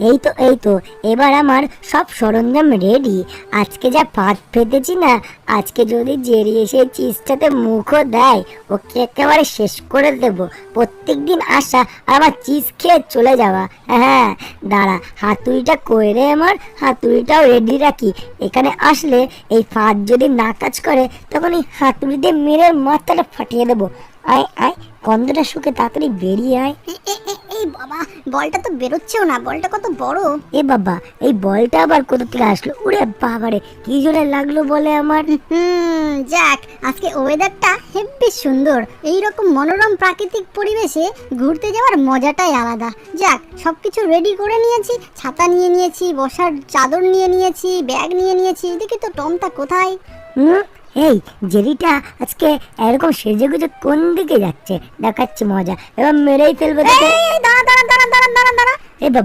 এই তো এবার আমার সব সরঞ্জাম রেডি। আজকে যা ফাঁদ পেতেছি না, আজকে যদি জেরি এসে চিজটাতে মুখও দেয়, ওকে একেবারে শেষ করে দেব। প্রত্যেকদিন আসা আর আমার চিজ খেয়ে চলে যাওয়া। হ্যাঁ, দাঁড়া, হাতুড়িটা কই রে আমার? হাতুড়িটাও রেডি রাখি। এখানে আসলে এই ফাঁদ যদি না কাজ করে, তখন এই হাতুড়ি দিয়ে মেরে মাথাটা ফাটিয়ে দেবো। আয় আয়, গন্ধটা শুকে তাড়াতাড়ি বেরিয়ে আয়। এই বাবা, বলটা তো বেরোচ্ছেও না, বলটা কত বড়। এ বাবা, এই বলটা আবার কোথা থেকে আসলো? উড়ে বাবারে, কি জোরে লাগলো বলে আমার। যাক, আজকে ওয়েদারটা হেব্বি সুন্দর। এই রকম মনোরম প্রাকৃতিক পরিবেশে ঘুরতে যাওয়ার মজাটাই আলাদা। যাক, সবকিছু রেডি করে নিয়েছি, ছাতা নিয়ে নিয়েছি, বসার চাদর নিয়ে নিয়েছি, ব্যাগ নিয়ে নিয়েছি। দেখি তো টমটা কোথায়। এই জেরিটা আজকে এরকম সেজে গুজে কোন দিকে যাচ্ছে? দেখাচ্ছে মজা, এবার মেরেই ফেলবো তোকে। দাঁড়া দাঁড়া দাঁড়া দাঁড়া দাঁড়া দাঁড়া। এ বাবা,